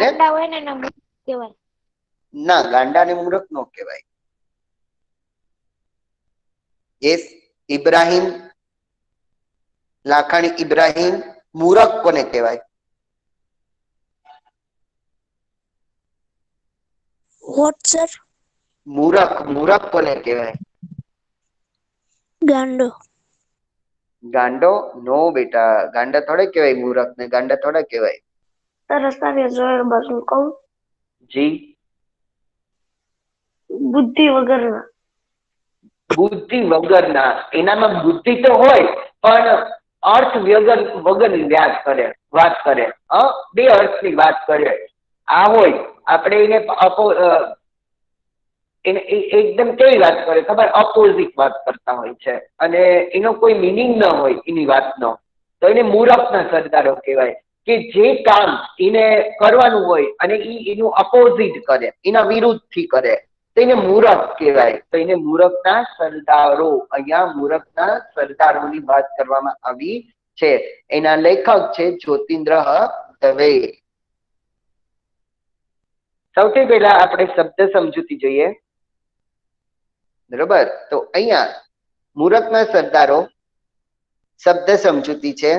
ગાંડા હોય ને એના મૂર્ખ કહેવાય. ના, ગાંડાને મૂર્ખ નો કહેવાય. એસ ઇબ્રાહિમ, લાખાણી ઇબ્રાહિમ મૂરખ કોને કહેવાય? Vote sir? મૂરખ કોને કહેવાય? ગાંડો. ગાંડો? નો બેટા, ગાંડા થોડા કહેવાય મૂરખ ને, ગાંડા થોડા કહેવાય. સરસ જોયેલ બાજુ કહું જી. બુદ્ધિ વગરના. બુદ્ધિ વગરના, એનામાં બુદ્ધિ તો હોય પણ અર્થ વગરની વાત કરે. બે અર્થની વાત કરે. આ હોય આપણે એને એકદમ કેવી વાત કરે ખબર? ઓપોઝિટ વાત કરતા હોય છે અને એનો કોઈ મિનિંગ ન હોય એની વાતનો, તો એને મૂરખના સરદારો કહેવાય. કે જે કામ એને કરવાનું હોય અને એનું અપોઝિટ કરે, એના વિરુદ્ધથી કરે, તો એને મૂરખ કહેવાય. તો એને મૂરખના સરદારો, અહીંયા મૂરખના સરદારોની વાત કરવામાં આવી છે. એના લેખક છે જ્યોતિન્દ્ર દવે. સૌથી પહેલા આપણે શબ્દ સમજૂતી જોઈએ, બરોબર? તો અહીંયા મૂરખના સરદારો શબ્દ સમજૂતી છે.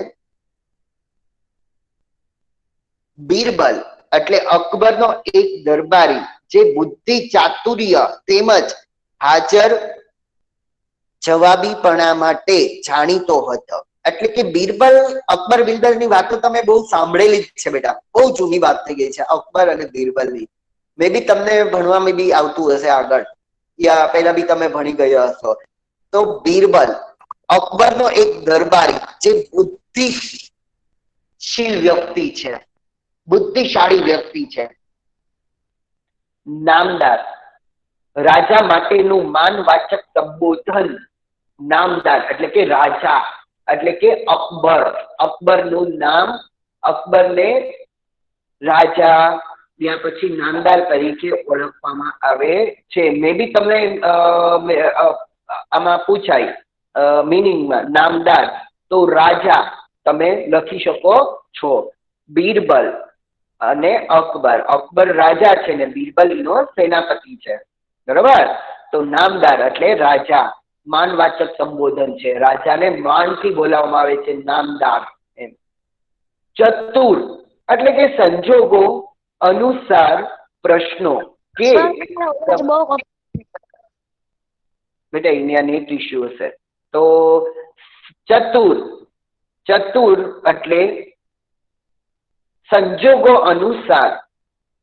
બીરબલ એટલે અકબરનો એક દરબારી જે બુદ્ધિ, ચાતુર્ય તેમજ હાજર જવાબીપણા માટે જાણીતો હતો. એટલે કે બીરબલ, અકબર બિરબલની વાતો તમે બહુ સાંભળેલી જ છે બેટા, બહુ જૂની વાત થઈ ગઈ છે અકબર અને બીરબલની. મે બી તમને ભણવામાં બી આવતું હશે આગળ, યા પહેલા બી તમે ભણી ગયા હશો. તો બીરબલ અકબરનો એક દરબારી જે બુદ્ધિશીલ વ્યક્તિ છે, બુદ્ધિશાળી વ્યક્તિ છે. નામદાર, રાજા માટેનું માનવાચક સંબોધન. નામદાર એટલે કે રાજા, એટલે કે અકબર. અકબરનું નામ, અકબરને રાજા ત્યાર પછી નામદાર તરીકે ઓળખવામાં આવે છે. મે બી તમને આમાં પૂછાય મિનિંગમાં નામદાર, તો રાજા તમે લખી શકો છો. બીરબલ અને અકબર, અકબર રાજા છે ને બીરબલ એનો સેનાપતિ છે, બરોબર? તો નામદાર એટલે રાજા, માનવાચક સંબોધન છે, રાજાને માનથી બોલાવવામાં આવે છે, નામદાર એમ. ચતુર એટલે કે સંજોગો અનુસાર પ્રશ્નો કે બેટા અહીંયા નેટ ઇસ્યુ હશે. તો ચતુર એટલે સંજોગો અનુસાર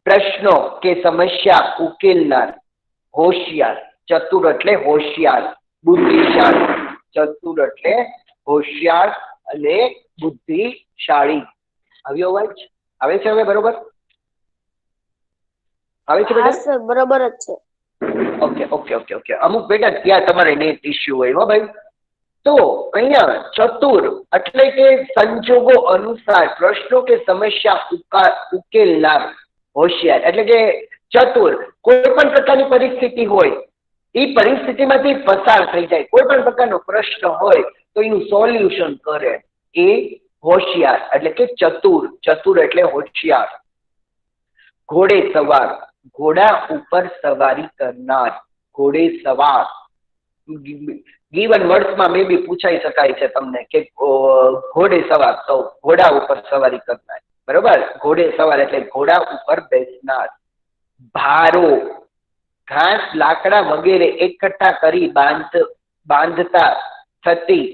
પ્રશ્નો કે સમસ્યા ઉકેલનાર. હોશિયાર, ચતુર એટલે હોશિયાર, બુદ્ધિશાળી. ચતુર એટલે હોશિયાર અને બુદ્ધિશાળી. આવ્યો અવાજ? આવે છે હવે બરોબર? આવે છે બેટા? બરોબર જ છે. ઓકે. અમુક બેટા ત્યાં તમારે નેટ ઇસ્યુ હોય હો ભાઈ. તો અહીંયા ચતુર એટલે કે સંજોગો અનુસાર પ્રશ્નો કે સમસ્યા ઉકેલનાર. હોશિયાર એટલે કે ચતુર, કોઈ પણ પ્રકારની પરિસ્થિતિ હોય એ પરિસ્થિતિમાંથી પસાર થઈ જાય, કોઈ પણ પ્રકારનો પ્રશ્ન હોય તો એનું સોલ્યુશન કરે, એ હોશિયાર એટલે કે ચતુર. ચતુર એટલે હોશિયાર. ઘોડે સવાર, ઘોડા ઉપર સવારી કરનાર. ઘોડે સવાર, ગીવન વર્ડ્સમાં મે બી પૂછાઈ શકાય છે તમને કે ઘોડે સવાર, તો ઘોડા ઉપર સવારી કરનાર, બરોબર? ઘોડે સવાર એટલે ઘોડા ઉપર બેસનાર. ભારો, ઘાસ, લાકડા વગેરે એકઠા કરી બાંધતા થતી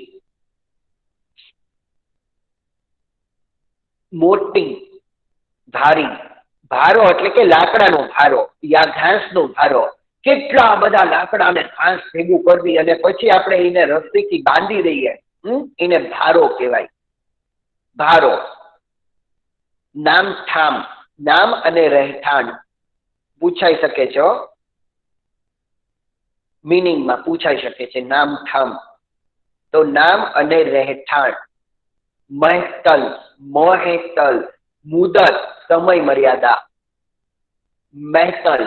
મોટી ભારી. ભારો એટલે કે લાકડાનો ભારો યા ઘાસનો ભારો. કેટલા બધા લાકડા અને ઘાસ ભેગું કરવી અને પછી આપણે એને રસ્સીથી બાંધી દઈએ, એને ભારો કહેવાય. ભારો. નામઠામ, નામ અને રહેઠાણ પૂછાઈ શકે છે, મિનિંગમાં પૂછાઈ શકે છે નામઠામ. તો નામ અને રહેઠાણ. મહેતલ, મોહેતલ, મુદત સમય મર્યાદા. મહેતલ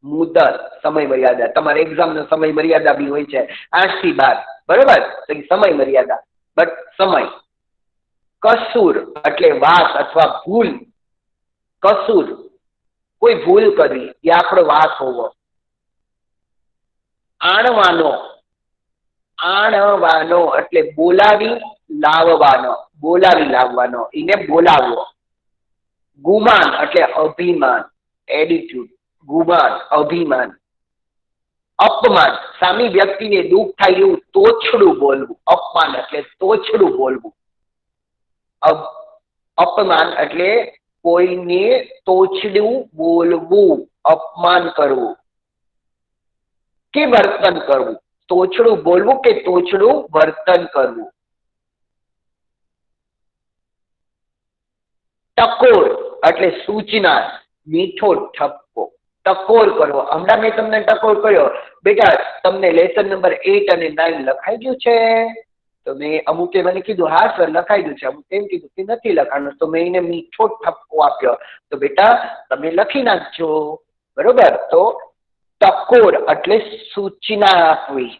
મુદત સમય મર્યાદા. તમારે એક્ઝામ નો સમય મર્યાદા બી હોય છે 8 થી 12, બરોબર? તો એ સમય મર્યાદા, બટ સમય. કસૂર એટલે વાત અથવા ભૂલ. કસૂર, કોઈ ભૂલ કરવી એ આપણો વાંક હોવો. આણવાનો, આણવાનો એટલે બોલાવી લાવવાનો, એને બોલાવવો. ગુમાન એટલે અભિમાન, એટીટ્યુડ, ગુમાન, અભિમાન. અપમાન, સામી વ્યક્તિને દુઃખ થાય એવું તોછડું બોલવું. અપમાન એટલે તોછડું બોલવું. અપમાન એટલે કોઈને તોછડું બોલવું, અપમાન કરવું કે વર્તન કરવું. તોછડું બોલવું કે તોછડું વર્તન કરવું. ટકોર એટલે સૂચના, મીઠો ઠપકો. ટકોર કરવો. હમણાં મેં તમને ટકોર કર્યો, બેટા તમને લેસન નંબર 8 અને 9 લખાઈ ગયું છે? તો મેં અમુકે મને કીધું હા સર લખાઈ ગયું છે, અમુક એમ કીધું કે નથી લખાણું. તો મેં એને મીઠો ઠપકો આપ્યો. તો બેટા તમે લખી નાખજો, બરોબર? તો ટકોર એટલે સૂચના આપવી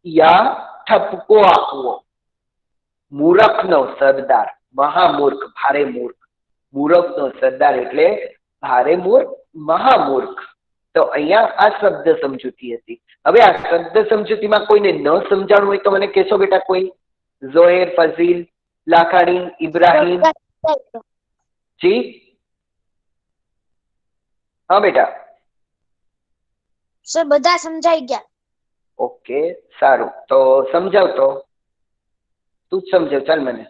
યા ઠપકો આપવો. મૂરખનો સરદાર, મહામૂર્ખ, ભારે મૂર્ખ. મૂર્ખનો સરદાર એટલે ભારે મૂર્ખ, મહામૂર્ખ. તો અહીંયા આ શબ્દ સમજૂતી હતી. હવે આ શબ્દ સમજૂતીમાં કોઈને ન સમજાણું હોય તો મને કહેશો બેટા? કોઈ? ઝોહેર, ફઝીલ, લાખાણી, ઇબ્રાહીમ? જી હા બેટા. સર બધા સમજાઈ ગયા. ઓકે સારું, તો સમજાવ. તો તું જ સમજાવ, ચાલ મને.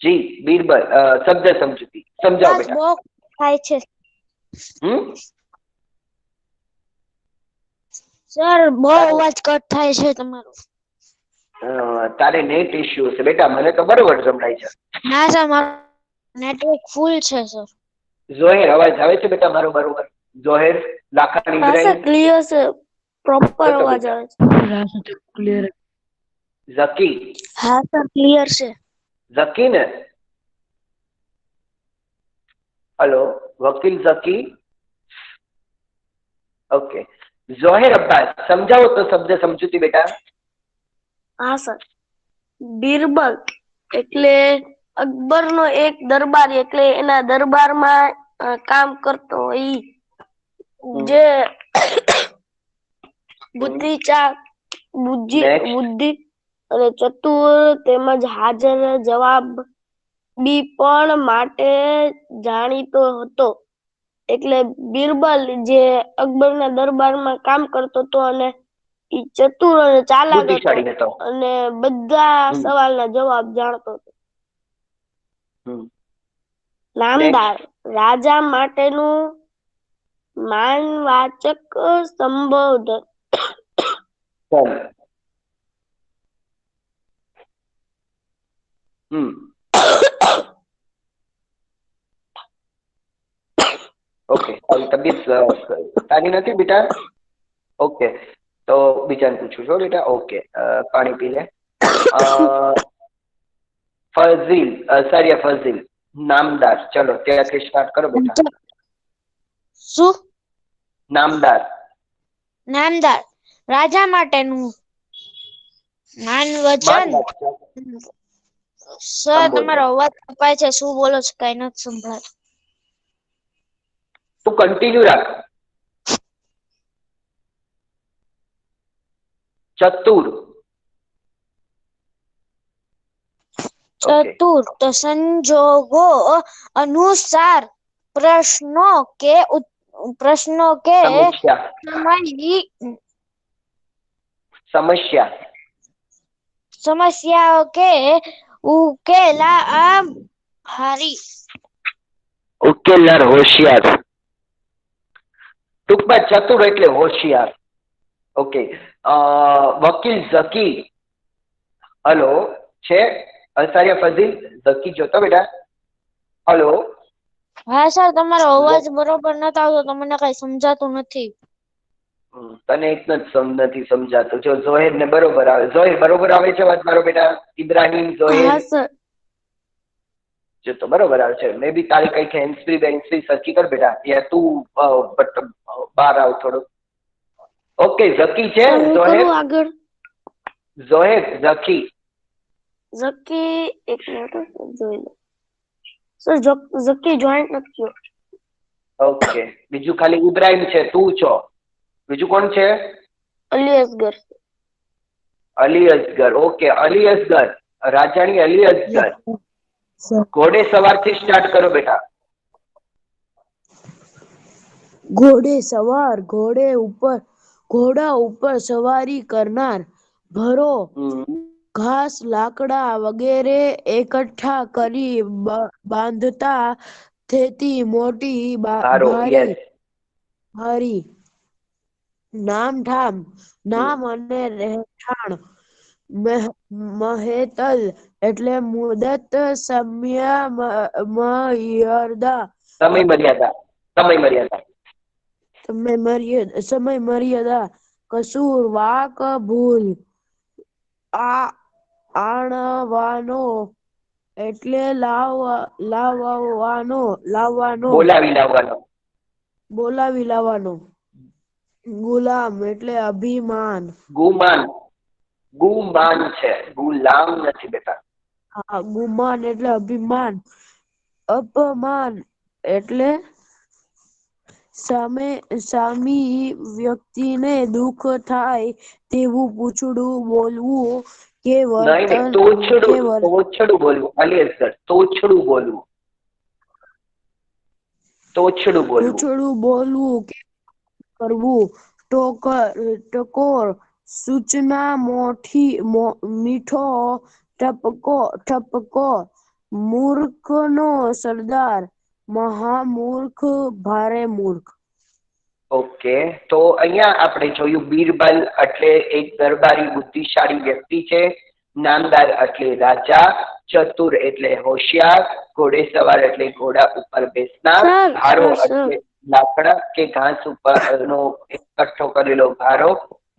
જી બીરબલ, શબ્દ સમજૂતી સમજાવો બેટા. બહુ થાય છે સર, બહુ અવાજ કટ થાય છે તમારો. તારે નેટ ઇશ્યુ છે બેટા, મને તો બરોબર સંભળાય છે. ના સર, મારું નેટવર્ક ફૂલ છે સર. ઝોહેર, અવાજ આવે છે બેટા મારો બરોબર? ઝોહેર, લાખાણી, ઇબ્રાહીમ? ક્લિયર છે, પ્રોપર અવાજ આવે છે. ક્લિયર. ઝકી? હા સર, ક્લિયર છે. ઝકી ને? હલો, વકીલ ઝકી? ઓકે. ઝોહેર અબ્બાસ, સમજાવો તો શબ્દ સમજૂતી બેટા. હા સર, બીરબલ એટલે અકબરનો એક દરબારી, એટલે એના દરબારમાં કામ કરતો ઈ જે બુદ્ધિ અને ચતુર તેમજ હાજર જવાબ બી પણ માટે જાણીતો હતો. એટલે બીરબલ જે અકબરના દરબારમાં કામ કરતો હતો અને ઈ ચતુર અને ચાલાક બુદ્ધિશાળી હતો અને બધા સવાલના જવાબ જાણતો હતો. નામદાર, રાજા માટેનું માનવાચક સંબોધન. ઓકે, તબિયત સારી નથી બેટા? ઓકે, તો બીજાને પૂછું છો બેટા. ઓકે, પાણી પી લે. ફઝીલ, સારિયા ફઝીલ, નામદાર. ચલો ત્યાંથી સ્ટાર્ટ કરો બેટા. શું? નામદાર. નામદાર, રાજા માટેનું માનવચન. સર તમારો અવાજ કપાય છે, શું બોલો છો? કઈ નથી સંભળાતું. તું કન્ટિન્યુ રાખ. ચતુર. ચતુર તો સંજોગો અનુસાર પ્રશ્નો કે સમસ્યાઓ કે ઉકેલા હારી. ઉકેલનાર, હોશિયાર. ટૂંકમાં ચતુર એટલે હોશિયાર. ઓકે. વકીલ ઝકી. હલો, છે અસારિયા ફઝીલ? ઝકી જોતો બેટા? હલો. હા સર, તમારો અવાજ બરોબર નથી આવતો, તો મને કઈ સમજાતું નથી. તને એક નથી સમજાતું. જો ઝોહેર ને બરોબર આવે. ઝોહેર બરોબર આવે છે વાત મારો બેટા? ઇબ્રાહીમ, ઝોહેર? હા સર. જો તો બરોબર આવે છે. મે બી તારી કઈક હેન્ડસ્ફ્રી બેન્ડસ્ફ્રી સરખી કર બેટા. યા તું બહાર આવ થોડું. ઓકે, ઝકી છે ઝોહેર? આગળ ઝોહેર, ઝકી. ઝકી એક મિનિટ જોઈ લો સર ઝકી જોઈન્ટ નથી થયો. ઓકે, બીજું ખાલી ઇબ્રાહિમ છે, તું છો, બીજું કોણ છે? અલી અસગર. અલી અસગર. ઓકે, અલી અસગર, રાજાણી અલી અસગર. સર ઘોડે સવાર થી સ્ટાર્ટ કરો બેટા. ઘોડે સવાર ઘોડા ઉપર સવારી કરનાર, ભરો ઘાસ લાકડા વગેરે એકઠા કરી બાંધતા થેતી મોટી ભારો. યસ. ભારી નામ અને રહેઠાણ મહેતલ એટલે મુદત સમય મર્યાદા કસૂર વાક ભૂલ આણવાનો એટલે બોલાવી લાવવાનો. ગુલામ એટલે અભિમાન. ગુમાન છે, ગુલામ નથી બેટા. હા, ગુમાન એટલે અભિમાન. અપમાન એટલે સામી વ્યક્તિને દુઃખ થાય તેવું પૂછડું બોલવું કે નહીં, તોછડું બોલવું. અલી અસગર, તોછડું બોલવું. કે કરવું. ટકોર સૂચના મીઠો ઠપકો મૂર્ખનો સરદાર, મહામૂર્ખ ભારે મૂર્ખ. ઓકે, તો અહીંયા આપણે જોયું બીરબલ એટલે એક દરબારી બુદ્ધિશાળી વ્યક્તિ છે, નામદાર એટલે રાજા, ચતુર એટલે હોશિયાર, ઘોડેસવાર એટલે ઘોડા ઉપર બેસનાર, ભારો એટલે લાકડા કે ઘાસ ઉપરનો એકઠો કરેલો ભારો,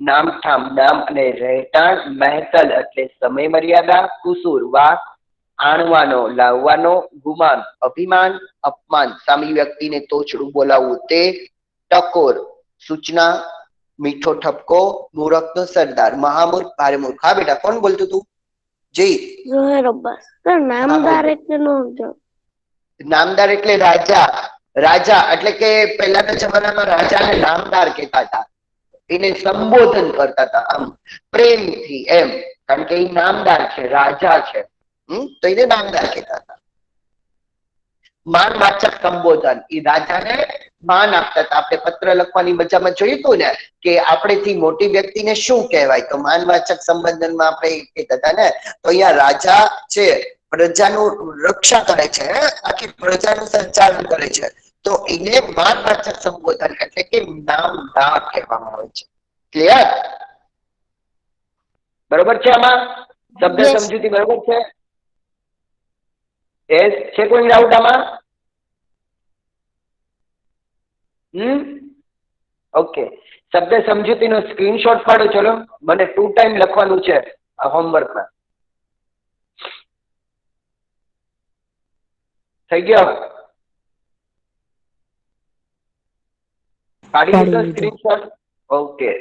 નામઠામ નામ અને રહેઠાણ, મહેતલ એટલે સમય મર્યાદા, કુસુર વાક, આણવાનો લાવવાનો, ગુમાન અભિમાન, અપમાન સામી વ્યક્તિને તોછડું બોલાવવું તે, ટકોર સૂચના, મીઠો ઠપકો, મૂર્ખનો સરદાર, મહામૂર્ખ ભારે મૂર્ખ. હા બેટા, કોણ બોલતું તું? જી. જોહેર અબ્બાસ. સર નામદાર એટલે નો સમજો. નામદાર એટલે રાજા એટલે કે પહેલાના જમાનામાં રાજાને નામદાર કહેતા હતા, એને સંબોધન કરતા હતા આમ પ્રેમથી એમ, કારણ કે એ નામદાર છે, રાજા છે, તો એને નામદાર કહેતા હતા. માનવાચક સંબોધન, એ રાજાને માન આપતા હતા. આપણે પત્ર લખવાની મજામાં જોયું હતું ને કે આપણેથી મોટી વ્યક્તિને શું કહેવાય, તો માનવાચક સંબોધનમાં આપણે કહેતા હતા ને. તો અહીંયા રાજા છે, પ્રજાનું રક્ષા કરે છે, આખી પ્રજાનું સંચાલન કરે છે, તો એને માનવાચક સંબોધન એટલે કે નામદાર કહેવામાં આવે છે. ક્લિયર? બરોબર છે? આમાં શબ્દ સમજૂતી બરોબર છે? યસ. છે કોઈ ડાઉટ આમાં? ઓકે, શબ્દ સમજૂતીનો સ્ક્રીનશોટ પાડો. ચલો, મને 2 ટાઈમ લખવાનું છે આ હોમવર્કમાં. થઈ ગયો? પાડી દીધો screenshot? Okay.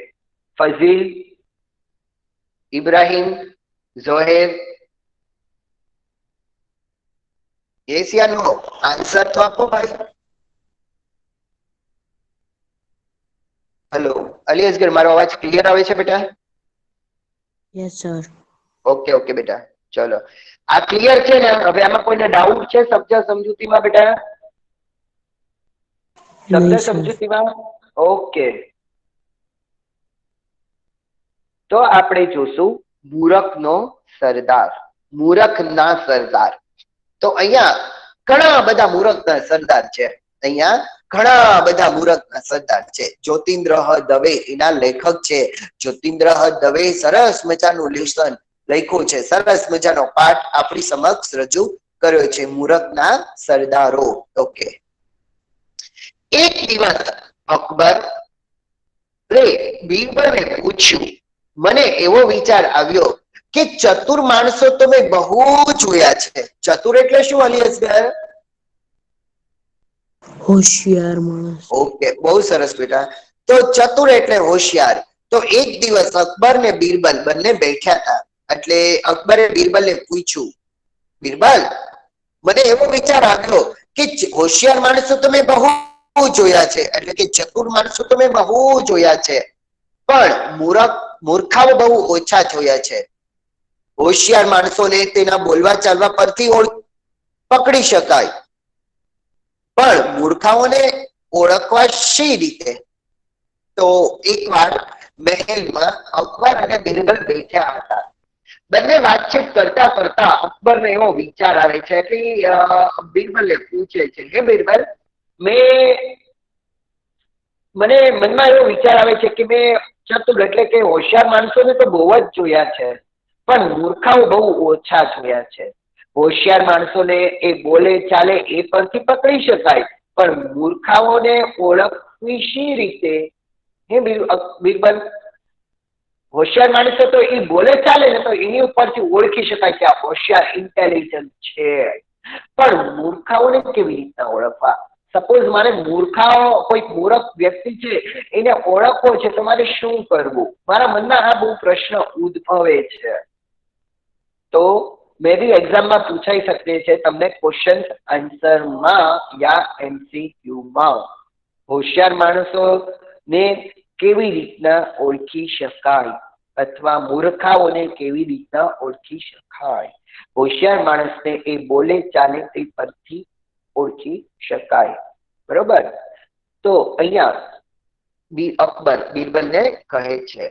Fazil, Ibrahim, Zoher, yes યા નો? આન્સર તો આપો ભાઈ. હેલો અલી અસગર, મારો અવાજ ક્લિયર આવે છે બેટા? Yes sir. ઓકે બેટા, ચલો આ ક્લિયર છે ને? હવે આમાં કોઈને ડાઉટ છે શબ્દ સમજૂતીમાં બેટા? શબ્દ સમજૂતીમાં? ઓકે, તો આપણે જોશું મૂરખનો સરદાર, મૂરખના સરદાર. તો અહીંયા ઘણા બધા મૂરખના સરદાર છે. અહીંયા ઘણા બધા મૂરખના સરદાર છે. જ્યોતિન્દ્ર દવે એના લેખક છે. જ્યોતિન્દ્ર દવે સરસ મજાનું લેશન લખ્યું છે, સરસ મજાનો પાઠ આપણી સમક્ષ રજૂ કર્યો છે, મૂરખના સરદારો. ઓકે. એક દિવસ અકબર બીરબલને પૂછ્યું, મને એવો વિચાર આવ્યો કે ચતુર માણસો તો મેં બહુ જોયા છે. ચતુર એટલે શું અલી અસગર? હોશિયાર માણસ. ઓકે, બહુ સરસ બેટા. તો ચતુર એટલે હોશિયાર. તો એક દિવસ અકબર ને બીરબલ બંને બેઠા હતા. એટલે અકબરે બિરબલને પૂછ્યું, બિરબલ, મને એવો વિચાર આવ્યો કે હોશિયાર માણસો તમે બહુ જોયા છે, એટલે કે ચતુર માણસો તમે બહુ જોયા છે, પણ મૂર્ખાઓ બહુ ઓછા જોયા છે. હોશિયાર માણસોને તેના બોલવા ચાલવા પરથી પકડી શકાય, પણ મૂર્ખાઓને ઓળખવા શી રીતે? તો એકવાર મહેલમાં અકબર અને બિરબલ બેઠા હતા. બંને વાતચીત કરતા કરતા અકબરને એવો વિચાર આવે છે કે બિરબલને પૂછે છે કે બિરબલ, મને મનમાં એવો વિચાર આવે છે કે મેં ચતુર એટલે કે હોશિયાર માણસોને તો બહુ જ જોયા છે, પણ મૂર્ખાઓ બહુ ઓછા જોયા છે. હોશિયાર માણસોને એ બોલે ચાલે એ પરથી પકડી શકાય, પણ મૂર્ખાઓને ઓળખવી શી રીતે? હે બિરબલ, હોશિયાર માણસો તો એ બોલે ચાલે ને તો એની ઉપરથી ઓળખી શકાય કે આ હોશિયાર ઇન્ટેલિજન્ટ છે, પણ મૂર્ખાઓને કેવી રીતના ઓળખવા? સપોઝ મારે કોઈ મૂર્ખ વ્યક્તિ છે એને ઓળખવો છે તો મારે શું કરવું? મારા મનમાં આ બહુ પ્રશ્ન ઉદ્ભવે છે. તો મે બી એક્ઝામમાં પૂછાઈ શકે છે તમને ક્વેશ્ચન આન્સરમાં યા MCQમાં. હોશિયાર માણસોને કેવી રીતના ઓળખી શકાય અથવા મૂર્ખાઓને કેવી રીતના ઓળખી શકાય? હોશિયાર માણસને એ બોલે ચાલે તે પરથી ઓળખી શકાય. બરોબર? તો અહીંયા અકબર બિરબલને કહે છે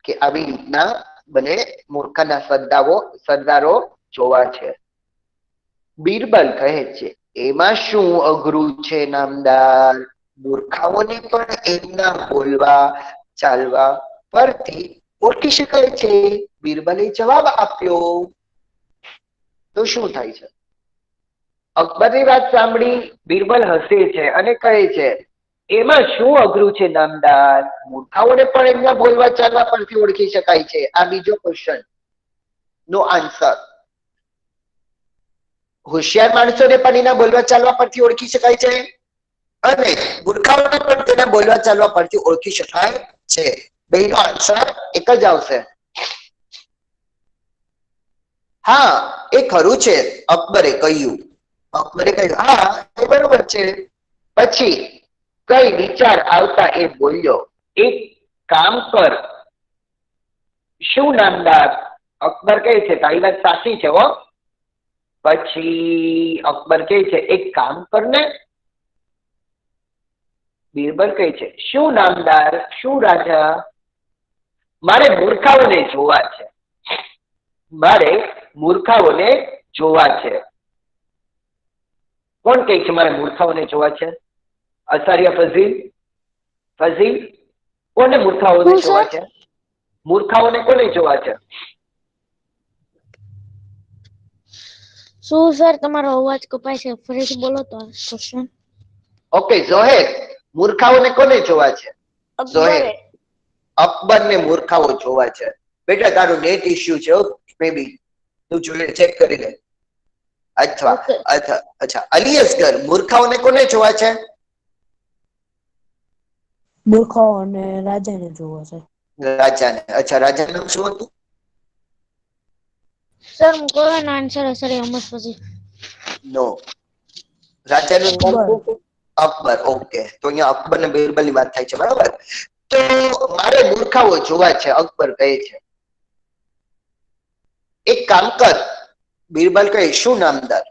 કે આવી રીતના બને મૂર્ખના સરદારો જોવા છે. બિરબલ કહે છે, એમાં શું અઘરું છે નામદાર? મૂર્ખાઓને પણ એમના બોલવા ચાલવા પરથી ઓળખી શકાય છે. બિરબલે જવાબ આપ્યો. તો શું થાય છે? અકબરની વાત સાંભળી બિરબલ હસે છે અને કહે છે, એમાં શું અઘરું છે નામદાર? મૂર્ખાઓને પણ એમના બોલવા ચાલવા પરથી ઓળખી શકાય છે. આ બીજો ક્વેશ્ચન નો આન્સર. હોશિયાર માણસોને પણ એના બોલવા ચાલવા પરથી ઓળખી શકાય છે અને મૂર્ખાઓને પણ તેના બોલવા ચાલવા પરથી ઓળખી શકાય છે. બેનો આન્સર એક જ આવશે. હા, એ ખરું છે, અકબરે કહ્યું. હા, એ બરોબર છે. પછી કઈ વિચાર આવતા એ બોલ્યો, એક કામ કર. શું નામદાર? અકબર કહે છે તારી વાત સાચી છે હો. પછી અકબર કહે છે એક કામ કર ને. બિરબલ કહે છે શું નામદાર? શું રાજા? મારે મૂર્ખાઓને જોવા છે. મારે મૂર્ખાઓને જોવા છે. કોણ કહે છે મારે મૂર્ખાઓને જોવા છે? અસારિયા ફઝીલ, કોને મૂર્ખાઓને જોવા છે? મૂર્ખાઓને કોને જોવા છે? શું સર, તમારો અવાજ કપાય છે, ફરીથી બોલો તો ક્વેશ્ચન. ઓકે, ઝોહેર, મૂર્ખાઓને કોને જોવા છે? ઝોહેર, અકબરે. અકબરને મૂર્ખાઓ જોવા છે. બેટા તારું નેટ ઇશ્યુ છે, મે બી તું જોઈ ચેક કરી લે. અચ્છા, અલિયસગર, મૂર્ખાઓને કોને જોવા છે? મૂર્ખાઓ અને રાજાને જોવા છે. રાજાને. અચ્છા, રાજાનું નામ શું હતું? સર મૂકો એનો આન્સર સર એમ જ પછી. નો, રાજાનું નામ અકબર. શું? અકબર. ઓકે, તો અહીંયા અકબર ને બિરબલ ની વાત થાય છે, બરાબર? તો મારે મૂર્ખાઓ જોવા છે, અકબર કહે છે. એક કામ કર. બિરબલ કહે શું નામદાર?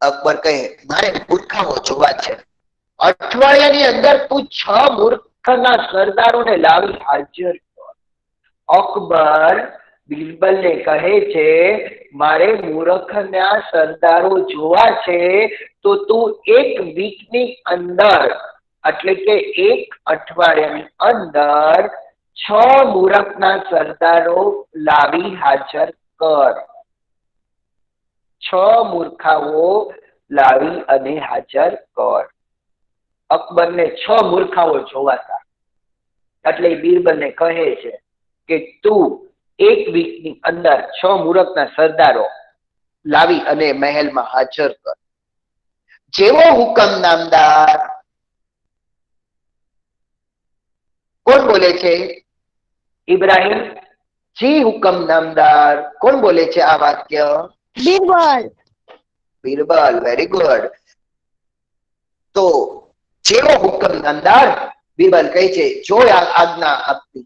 અકબર કહે મારે મૂર્ખાઓ જોવા છે. અઠવાડિયાની અંદર તું 6 મૂર્ખના સરદારોને લાવી હાજર કર. અકબર બિરબલને કહે છે મારે મૂર્ખના સરદારો જોવા છે, તો તું 1 વીકની અંદર એટલે કે 1 અઠવાડિયાની અંદર 6 મૂર્ખના સરદારો લાવી હાજર કર. 6 મૂર્ખાઓ લાવી અને હાજર કર. અકબરને 6 મૂર્ખાઓ જોવાતા, એટલે બિરબલને કહે છે કે તું 1 વીકની અંદર 6 મૂર્ખના સરદારો લાવી અને મહેલમાં હાજર કર. જેવો હુકમ નામદાર. કોણ બોલે છે? ઇબ્રાહિમ. જી હુકમ નામદાર. કોણ બોલે છે આ વાક્ય? બીરબલ. બીરબલ. Very good. તો જેવો હુકમ નામદાર, બીરબલ કહે છે જો આજ્ઞા આપતી.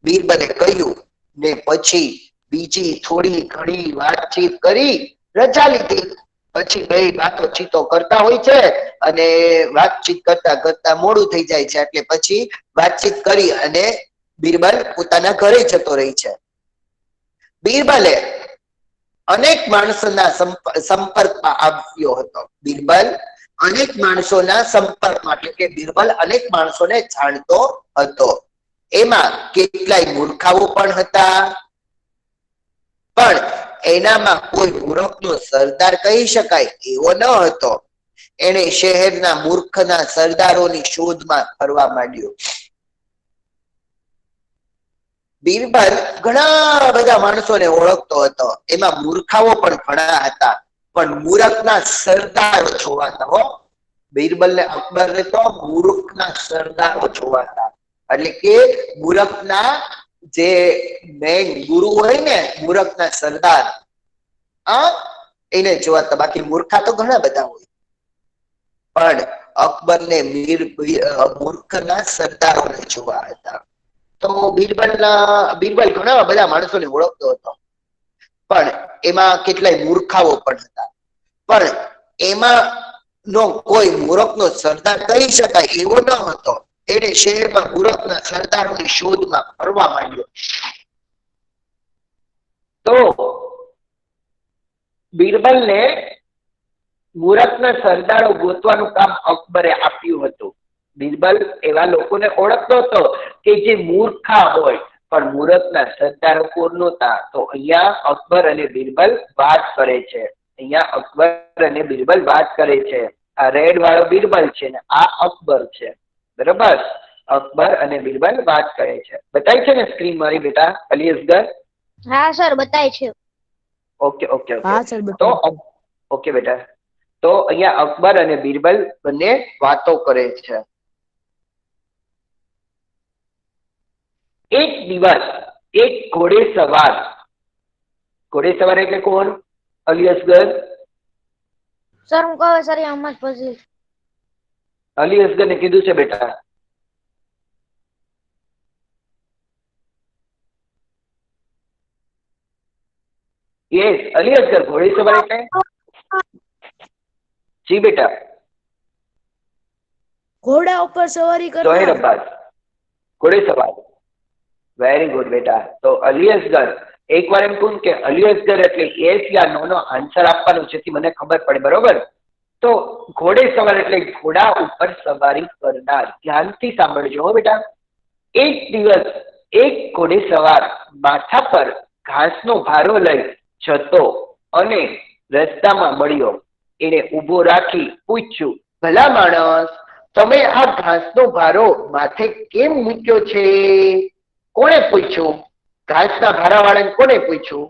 બીરબલે કહ્યું ને પછી બીજી થોડી ઘણી વાતચીત કરી રજા લીધી. પછી બે વાતોચીતો કરતા હોય છે અને વાતચીત કરતા કરતા મોડું થઈ જાય છે, એટલે પછી વાતચીત કરી અને બીરબલ પોતાના ઘરે જતો રહી છે. બીરબલે અનેક માણસોના સંપર્કમાં આવ્યો હતો. બીરબલ અનેક માણસોના સંપર્કમાં, એટલે કે બીરબલ અનેક માણસોને જાણતો હતો. એમાં કેટલાય મૂર્ખાઓ પણ હતા, પણ એનામાં કોઈ મૂર્ખનો સરદાર કહી શકાય એવો ન હતો. એને શહેરના મૂર્ખના સરદારોની શોધમાં ફરવા માંડ્યો. બીરબલ ઘણા બધા માણસોને ઓળખતો હતો, એમાં મૂર્ખાઓ પણ ઘણા હતા, પણ મૂર્ખના સરદારો જોવાતા. હો, બીરબલને અકબરને તો મૂર્ખના સરદારો જોવાતા, એટલે કે મૂર્ખના જે મેઇન ગુરુ હોય ને, મૂર્ખના સરદાર, એને જોવાતા. બાકી મૂર્ખા તો ઘણા બધા હોય, પણ અકબરને મૂર્ખના સરદારોને જોવા હતા. તો બીરબલ ઘણા બધા માણસોને ઓળખતો હતો, પણ એમાં કેટલાય મૂર્ખાઓ પણ હતા, પણ એમાં નો કોઈ મૂર્ખનો સરદાર કહી શકાય એવો ન હતો. એને શહેરમાં મૂર્ખના સરદારોની શોધમાં ફરવા માંડ્યો. તો બીરબલને મૂર્ખના સરદારો ગોતવાનું કામ અકબરે આપ્યું હતું. બીરબલ એવા લોકોને ઓળખતો હતો કે જે મૂર્ખા હોય, પણ મૂર્ખના સરદારો કોણ નહોતા. તો અહીંયા અકબર અને બીરબલ વાત કરે છે. અહીંયા અકબર અને બીરબલ વાત કરે છે. આ રેડ વાળો બીરબલ છે ને આ અકબર છે. બરાબર, અકબર અને બીરબલ વાત કરે છે. બતાય છે ને સ્ક્રીન મારી બેટા અલી અસગર? હા સર, બતાય છે. Okay okay okay. હા સર, તો બતાવો. ઓકે બેટા, તો અહીંયા અકબર અને બીરબલ બંને વાતો કરે છે. એક દિવસ એક ઘોડેસવાર એટલે કોણ અલી અસગર? સર હું કહું સર, અહમદ ફઝીલ. અલી અસગર ને કીધું છે બેટા. યસ, અલી અસગર ઘોડેસવાર એટલે? જી બેટા. ઘોડા ઉપર સવારી જોહેર કરનાર. અબ્બાસ, ઘોડેસવાર. વેરી ગુડ બેટા. તો અલી અસગર, એક વાર એમ કહું કે અલી અસગર એટલે યસ યા નો નો આન્સર આપવાનું, જેથી મને ખબર પડે. બરોબર? તો ઘોડેસવાર એટલે ઘોડા ઉપર સવારી કરનાર. ધ્યાનથી સાંભળજો હો બેટા. એક દિવસ એક ઘોડેસવાર માથા પર ઘાસનો ભારો લઈ જતો અને રસ્તામાં મળ્યો. એને ઉભો રાખી પૂછ્યું, ભલા માણસ, તમે આ ઘાસનો ભારો માથે કેમ મૂક્યો છે? કોણે પૂછ્યું? ઘાસના ભારાવાળાને કોણે પૂછ્યું?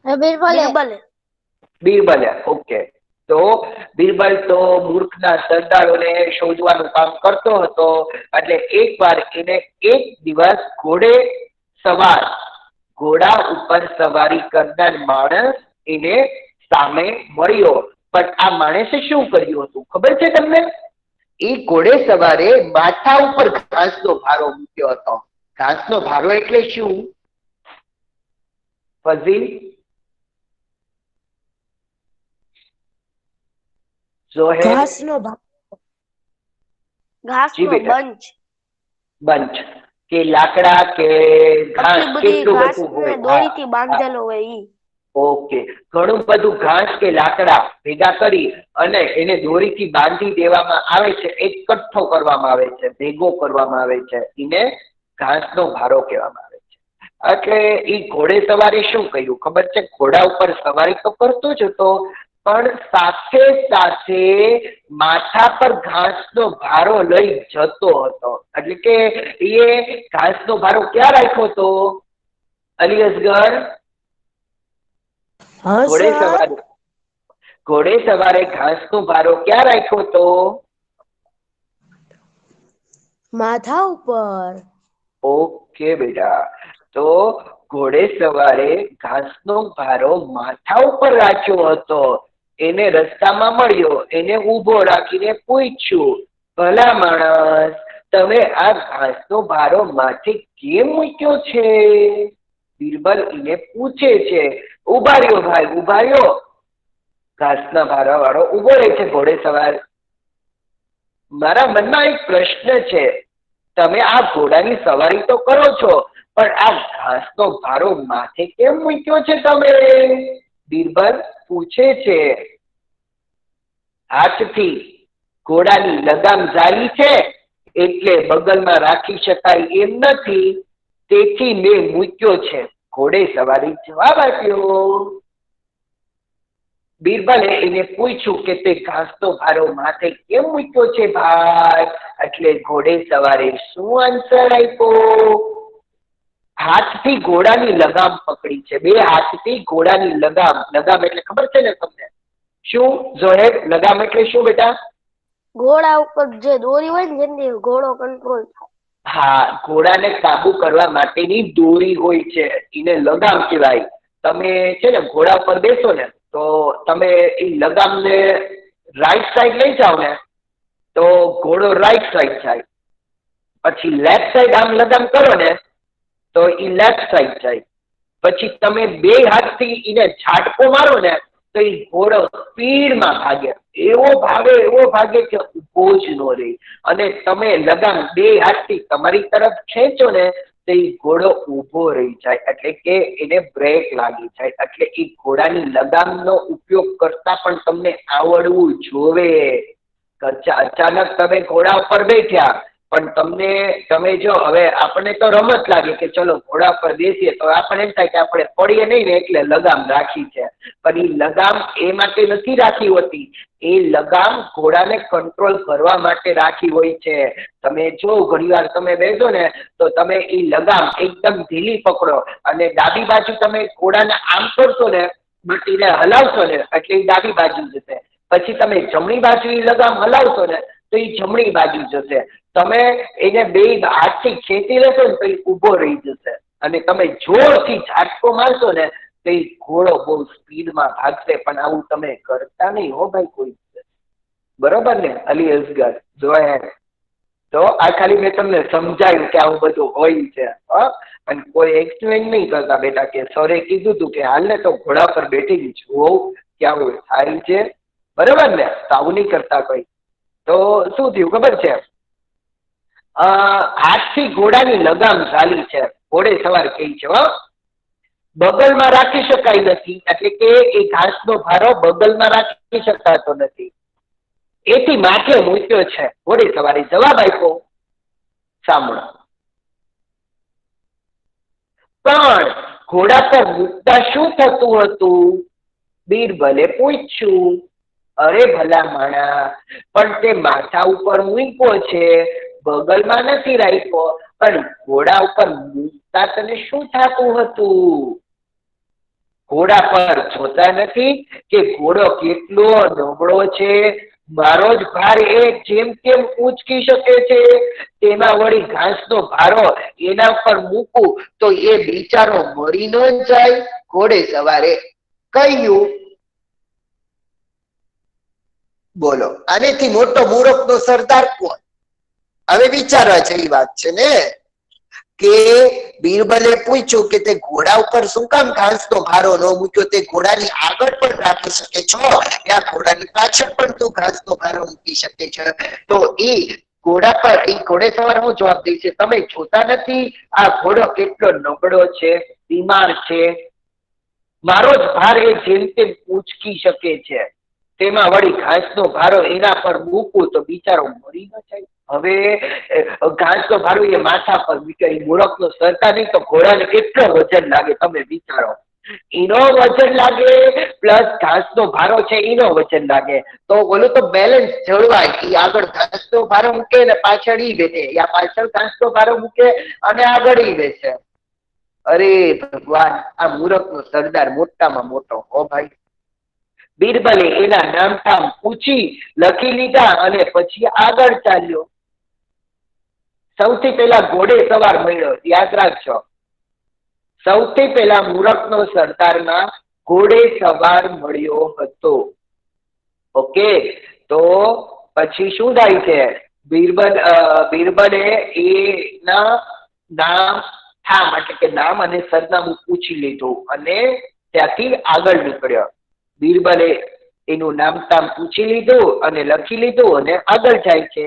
બીરબલે. બીરબલે. ઓકે. તો બીરબલ તો મૂર્ખના સરદારોને શોધવાનું કામ કરતો હતો, એટલે એકવાર એને એક દિવસ ઘોડા ઉપર સવારી કરનાર માણસ એને સામે મળ્યો. પણ આ માણસે શું કર્યું હતું ખબર છે તમને? એ ઘોડેસવારે માથા ઉપર ઘાસનો ભારો મૂક્યો હતો. ઘાસનો ભારો એટલે શું ફઝીલ? ઘાસનો બંચ કે લાકડા કે ઘાસ, કેટલું બધું હોય, દોરીથી બાંધેલો હોય ઈ. ઓકે, ઘણું બધું ઘાસ કે લાકડા ભેગા કરી અને એને દોરીથી બાંધી દેવામાં આવે છે, એકઠો કરવામાં આવે છે, ભેગો કરવામાં આવે છે, એને ઘાસનો ભારો કહેવામાં આવે છે. એટલે એ ઘોડેસવારે શું કર્યું ખબર છે? ઘોડા ઉપર સવારી તો કરતો જ હતો, પણ સાથે સાથે માથા પર ઘાસનો ભારો લઈ જતો હતો. એટલે કે એ ઘાસનો ભારો ક્યાં રાખ્યો હતો અલી અસગર? ઘોડેસવારે ઘાસનો ભારો ક્યાં રાખ્યો હતો? માથા ઉપર. ઓકે બેટા, તો ઘોડે સવારે ઘાસનો ભારો માથા ઉપર રાખ્યો હતો. એને રસ્તામાં મળ્યો, એને ઊભો રાખીને પૂછ્યું, ભલા માણસ, તમે આ ઘાસનો ભારો માથે કેમ મૂક્યો છે? બિરબલ એને પૂછે છે. ઉભા રહ્યો ભાઈ, ઉભા રહ્યો. ઘાસના ભારા વાળો ઉભો રહે છે. ઘોડે સવાર, મારા મનમાં એક પ્રશ્ન છે. તમે આ ઘોડાની સવારી તો કરો છો, પણ આ ઘાસનો ભારો માથે કેમ મૂક્યો છે તમે? બિરબલ પૂછે છે. હાથથી ઘોડાની લગામ જાળી છે, એટલે બગલમાં રાખી શકાય એમ નથી, તેથી મેં મૂક્યો છે. ઘોડે સવારી જવાબ આપ્યો. બિરબલે એને પૂછ્યું કે તે ઘાસનો ભારો માથે કેમ મૂક્યો છે ભાઈ? એટલે ઘોડે સવારે શું આન્સર આપ્યો? હાથથી ઘોડાની લગામ પકડી છે. બે હાથથી ઘોડાની લગામ. લગામ એટલે ખબર છે ને તમને? શું જોહેબ, લગામ એટલે શું બેટા? ઘોડા ઉપર જે દોરી હોય ને જેની ઘોડો કંટ્રોલ થાય. હા, ઘોડાને કાબુ કરવા માટેની દોરી હોય છે, એને લગામ કહેવાય. તમે છે ને ઘોડા પર બેસો ને તો તમે એ લગામને રાઈટ સાઈડ લઈ જાઓ ને તો ઘોડો રાઈટ સાઈડ જાય. પછી લેફ્ટ સાઈડ આમ લગામ કરો ને તો એ લેફ્ટ સાઈડ જાય. પછી તમે બે હાથથી એને ઝાટકો મારો ને તો એ ઘોડો સ્પીડમાં ભાગે. એવો ભાગે કે ઉભો જ ન રહે. અને તમે લગામ બે હાથથી તમારી તરફ ખેંચો ને તો એ ઘોડો ઉભો રહી જાય, એટલે કે એને બ્રેક લાગી જાય. એટલે એ ઘોડાની લગામનો ઉપયોગ કરતા પણ તમને આવડવું જોવે. અચાનક તમે ઘોડા ઉપર બેઠ્યા, પણ તમે જો હવે આપણને તો રમત લાગે કે ચલો ઘોડા પર બેસીએ તો આપણને એમ થાય કે આપણે પડીએ નહીં ને એટલે લગામ રાખી છે. પણ એ લગામ એ માટે નથી રાખી હોતી, એ લગામ ઘોડાને કંટ્રોલ કરવા માટે રાખી હોય છે. તમે જો ઘણીવાર તમે બેસો ને તો તમે એ લગામ એકદમ ઢીલી પકડો અને ડાબી બાજુ તમે ઘોડાને આમ કરશો ને, એને હલાવશો ને એટલે એ ડાબી બાજુ જશે. પછી તમે જમણી બાજુ એ લગામ હલાવશો ને તો એ જમણી બાજુ જશે. તમે એને બે હાથથી ખેંચી લેશો ને તો એ ઊભો રહી જશે. અને તમે જોરથી ઝાટકો મારશો ને તો એ ઘોડો બહુ સ્પીડમાં ભાગશે. પણ આવું તમે કરતા નહીં હો ભાઈ કોઈ. બરોબર ને અલી અસગર જોયા? તો આ ખાલી મેં તમને સમજાયું કે આવું બધું હોય છે. અને કોઈ એક્સપ્લેન નહીં કરતા બેટા કે સરે કીધું તું કે હાલ ને તો ઘોડા પર બેઠી જોઉં કે આવું થાય છે. બરોબર ને? તો આવું નહીં કરતા કોઈ. તો શું થયું ખબર છે? હાથથી ઘોડાની લગામ ચાલી છે. ઘોડે સવાર કહી છે બગલમાં રાખી શકાય નથી, એટલે કે એ ઘાસનો ભારો બગલમાં રાખી શકાતો નથી, એથી માથે મૂક્યો છે. ઘોડે સવારે જવાબ આપ્યો. સાંભળો. પણ ઘોડા પર મૂકતા શું થતું હતું? બિરબલે પૂછ્યું. અરે ભલા માણા, પણ તે માથા ઉપર મૂક્યો છે, બગલમાં નથી રાખ્યો. પણ ઘોડા ઉપર મૂકતા તને શું થતું હતું? ઘોડા પર જોતા નથી કે ઘોડો કેટલો નબળો છે? મારો જ ભાર એ જેમ તેમ ઉંચકી શકે છે, તેમાં વળી ઘાસનો ભારો એના પર મૂકું તો એ બિચારો મરી ન જાય? ઘોડે સવારે કહ્યું. બોલો, આનેથી મોટો મૂર્ખનો સરદાર કોણ? હવે વિચારવા જેવી વાત છે ને કે બિરબલે પૂછ્યું કે તે ઘોડા ઉપર શું કામ ઘાસનો ભારો ન મૂક્યો? તે ઘોડાની આગળ પણ રાખી શકે છો, ત્યાં ઘોડાની પાછળ પણ તું ઘાસનો ભારો મૂકી શકે છે. તો એ ઘોડા પર એ ઘોડે સવાર હું જવાબ દે છે, તમે જોતા નથી આ ઘોડો કેટલો નબળો છે, બીમાર છે? મારો જ ભાર એ જેમ તેમ ઉંચકી શકે છે, તેમાં વળી ઘાસનો ભારો એના પર મૂકું તો બિચારો મરી ન જાય? હવે ઘાસનો ભારો એ માથા પર મૂકે, મૂરખનો સરતા નહીં તો ઘોડાને કેટલો વજન લાગે તમે વિચારો. એનો વજન લાગે પ્લસ ઘાસનો ભારો છે એનો વજન લાગે, તો બોલો તો બેલેન્સ જળવાય. એ આગળ ઘાસનો ભારો મૂકે ને પાછળ ઈ બેસે, યા પાછળ ઘાસનો ભારો મૂકે અને આગળ ઈ બેસે. અરે ભગવાન, આ મૂરખનો સરદાર મોટામાં મોટો હો ભાઈ. બિરબલે એના નામઠામ પૂછી લખી લીધા અને પછી આગળ ચાલ્યો. સૌથી પહેલા ઘોડે સવાર મળ્યો, યાદ રાખજો. સૌથી પહેલા મૂરખનો સરદારમાં ઘોડે સવાર મળ્યો હતો. ઓકે, તો પછી શું થાય છે? બીરબલે એના નામ એટલે કે નામ અને સરનામું પૂછી લીધું અને ત્યાંથી આગળ નીકળ્યો. બીરબલે એનું નામ તામ પૂછી લીધું અને લખી લીધું અને આગળ જાય છે.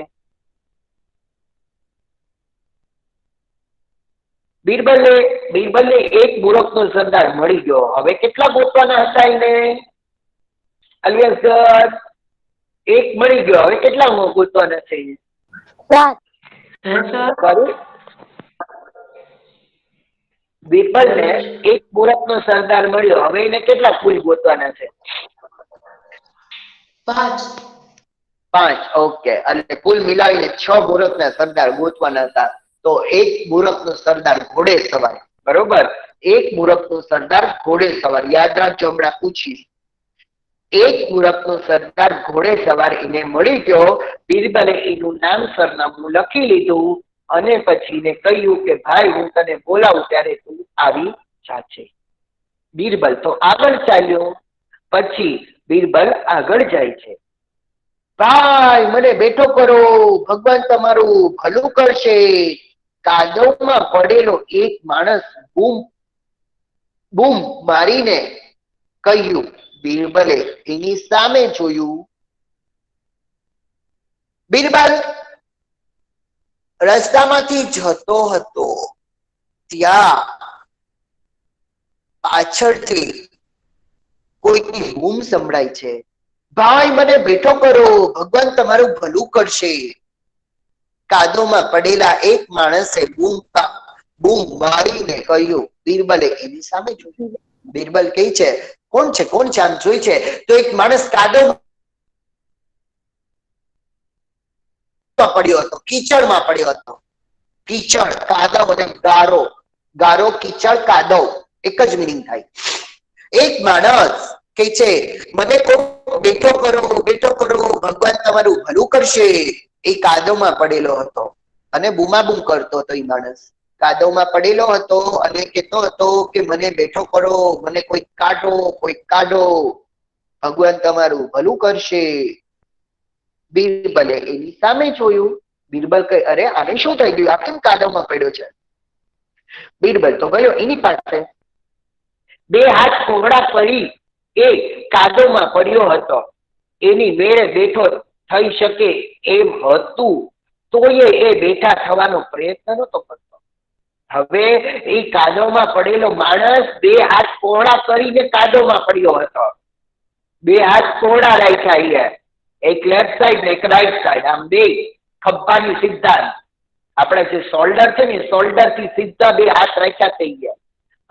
બીરબલને એક મૂરખનો સરદાર મળી ગયો. હવે કેટલા ગોતવાના હતા એને? અલિયાસર, એક મળી ગયો. હવે કેટલા ગોતવાના છે? 7. બીરબલને એક મૂરખનો સરદાર મળ્યો. હવે એને કેટલા કુલ ગોતવાના છે? 5. ઓકે, એટલે કુલ મિલાવીને 6 મૂરખના સરદાર ગોતવાના હતા. તો એક મૂરખનો સરદાર ઘોડે સવાર, બરોબર? એક મૂરખનો સરદાર ઘોડે સવાર, યાદ રાખજો, હમણાં પૂછીશ. એક મૂરખનો સરદાર ઘોડે સવાર એને મળી ગયો. બીરબલે એનું નામ સરનામું લખી લીધું અને પછી એને કહ્યું કે ભાઈ, હું તને બોલાવું ત્યારે તું આવી જાજે. બીરબલ તો આગળ ચાલ્યો. પછી બીરબલ આગળ જાય છે. ભાઈ, મને બેઠો કરો, ભગવાન તમારું ભલું કરશે. કાદવમાં પડેલો એક માણસ બૂમ મારીને કહ્યું. બીરબલે એની સામે જોયું. બીરબલ રસ્તામાંથી જતો હતો, ત્યાં પાછળથી કોઈની બૂમ સંભળાય છે. ભાઈ, મને બેઠો કરો, ભગવાન તમારું ભલું કરશે. કાદવમાં પડેલા એક માણસે બૂમ મારીને કહ્યું. બીરબલે એની સામે જોયું. બીરબલ કહે છે, કોણ છે? કોણ છે? આમ જોઈ છે તો એક માણસ કાદવ પડ્યો હતો, કીચડમાં પડ્યો હતો. કીચડ, કાદવ અને ગારો. ગારો, કીચડ, કાદવ એક જ મિનિંગ થાય. એક માણસ કહે છે, મને બેઠો કરો, બેઠો કરો, ભગવાન તમારું ભલું કરશે. એ કાદવમાં પડેલો હતો અને બૂમાબૂમ કરતો હતો. એ માણસ કાદવમાં પડેલો હતો અને કહેતો હતો કે મને બેઠો કરો, મને કોઈ કાઢો, કોઈ કાઢો, ભગવાન તમારું ભલું કરશે. બીરબલે એની સામે જોયું. બીરબલ કહે, અરે આને શું થઈ ગયું? આ કેમ કાદવમાં પડ્યો છે? બીરબલ તો ગયો એની પાસે. 2 હાથ કોહડા કરી એ કાદવમાં પડ્યો હતો. એની મેળે બેઠો થઈ શકે એમ હતું, તોય એ બેઠા થવાનો પ્રયત્ન નહોતો કરતો. હવે એ કાદવમાં પડેલો માણસ 2 હાથ કોહડા કરીને કાદવમાં પડ્યો હતો. 2 હાથ કોહડા રાખ્યા, એક લેફ્ટ સાઈડ ને એક રાઈટ સાઈડ, આમ 2 ખભ્ભાની સીધા. આપણે જે શોલ્ડર છે ને, શોલ્ડર થી સીધા 2 હાથ રાખ્યા થઈ ગયા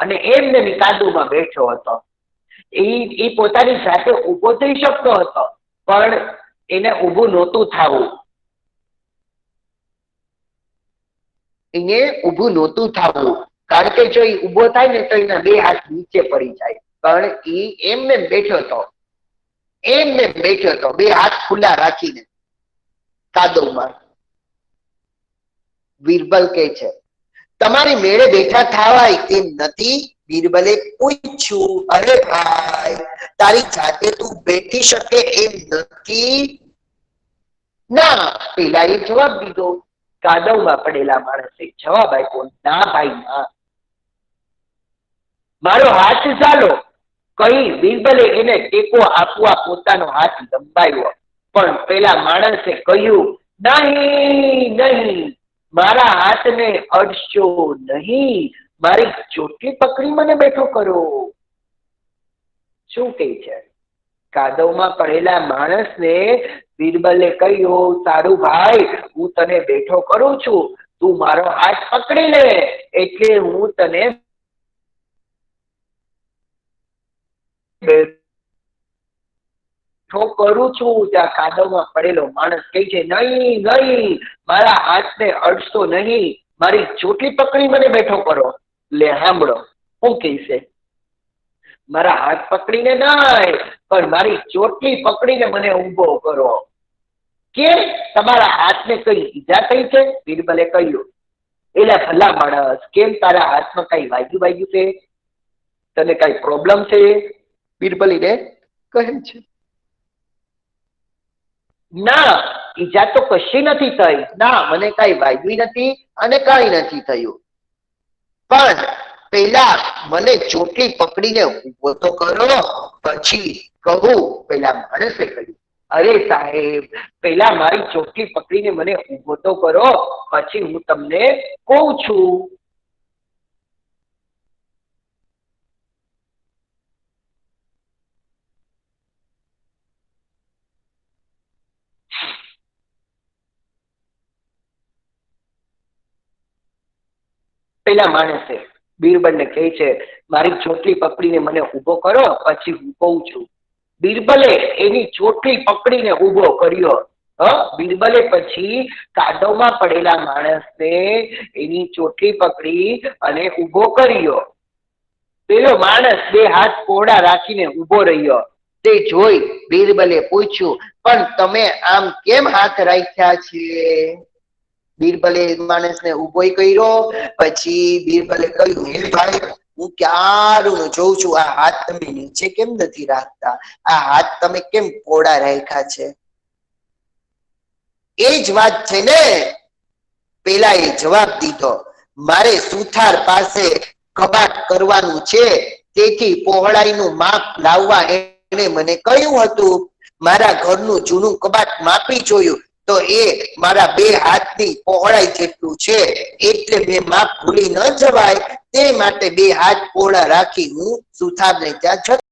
અને એમને કાદવમાં બેઠો હતો. એ પોતાની સાથે ઉભો થઈ શકતો હતો, પણ એને ઊભું નહોતું થવું. એને ઊભું નહોતું થવું, કારણ કે જો એ ઊભો થાય ને તો એના 2 હાથ નીચે પડી જાય. પણ એ એમને બેઠો હતો, એમને બેઠો હતો 2 હાથ ખુલ્લા રાખીને કાદવમાં. બીરબલ કહે છે, તમારી મેળે બેઠા થવાય તેમ નથી. બીરબલે પૂછ્યું, અરે ભાઈ, તારી જાતે તું બેઠી શકે એમ નથી? ના, પેલા એ જવાબ દીધો. કાદવમાં પડેલા માણસે જવાબ આપ્યો, ના ભાઈ ના, મારો હાથ ચાલો કહી બીરબલે એને ટેકો આપવા પોતાનો હાથ લંબાવ્યો. પણ પેલા માણસે કહ્યું, નહીં નહીં, મારા હાથને અડશો નહીં, મારી ચોટલી પકડી મને બેઠો કરો. શું કહે છે? કાદવમાં પડેલા માણસને બીરબલે કહ્યું, સારું ભાઈ, હું તને બેઠો કરું છું, તું મારો હાથ પકડી લે એટલે હું તને બેઠો કરું છું. ત્યાં કાદવમાં પડેલો માણસ કહે છે, નહીં નહીં, મારા હાથને અડશો નહીં, મારી ચોટલી પકડી મને બેઠો કરો. લે સાંભળો શું કહેશે? મારા હાથ પકડીને નહીં, પણ મારી ચોટલી પકડીને મને ઊભો કરો. કેમ તમારા હાથને કઈ ઈજા થઈ છે? બિરબલે કહ્યું, એટલે ભલા માણસ, કેમ તારા હાથમાં કઈ વાગ્યું છે? તને કઈ પ્રોબ્લેમ છે? બિરબલીને કહે છે, ના, ઈજા તો કશી નથી થઈ, ના, મને કઈ વાગ્યું નથી અને કઈ નથી થયું, પણ પેલા મને ચોટલી પકડીને ઉભો તો કરો, પછી કહું. પેલા માણસે કહ્યું, અરે સાહેબ, પેલા મારી ચોટલી પકડીને મને ઉભો તો કરો, પછી હું તમને કહું છું. પેલા માણસે બિરબલને કહે છે, મારી ચોટલી પકડીને મને ઉભો કરો, પછી હું કહું છું. બિરબલે એની ચોટલી પકડીને ઉભો કર્યો. બિરબલે પછી કાદવમાં પડેલા માણસને એની ચોટલી પકડી અને ઉભો કર્યો. પેલો માણસ બે હાથ પહોળા રાખીને ઉભો રહ્યો. તે જોઈ બિરબલે પૂછ્યું, પણ તમે આમ કેમ હાથ રાખ્યા છે? બિરબલે માણસને ઉભો કર્યો. પછી બિરબલે કહ્યું, હે ભાઈ, હું ક્યારનું જોઉં છું, આ હાથ તમે નીચે કેમ નથી રાખતા? આ હાથ તમે કેમ પહોળા રાખ્યા છે? એ જ વાત છે ને, પેલા એ જવાબ દીધો, મારે સુથાર પાસે કબાટ કરવાનું છે, તેથી પહોળાઈનું માપ લાવવા એને મને કહ્યું હતું. મારા ઘરનું જૂનું કબાટ માપી જોયું તો એ મારા બે હાથની પહોળાઈ જેટલું છે, એટલે મેં માપ ભૂલી ન જવાય તે માટે બે હાથ પહોળા રાખી હું સુથારને ત્યાં જતો.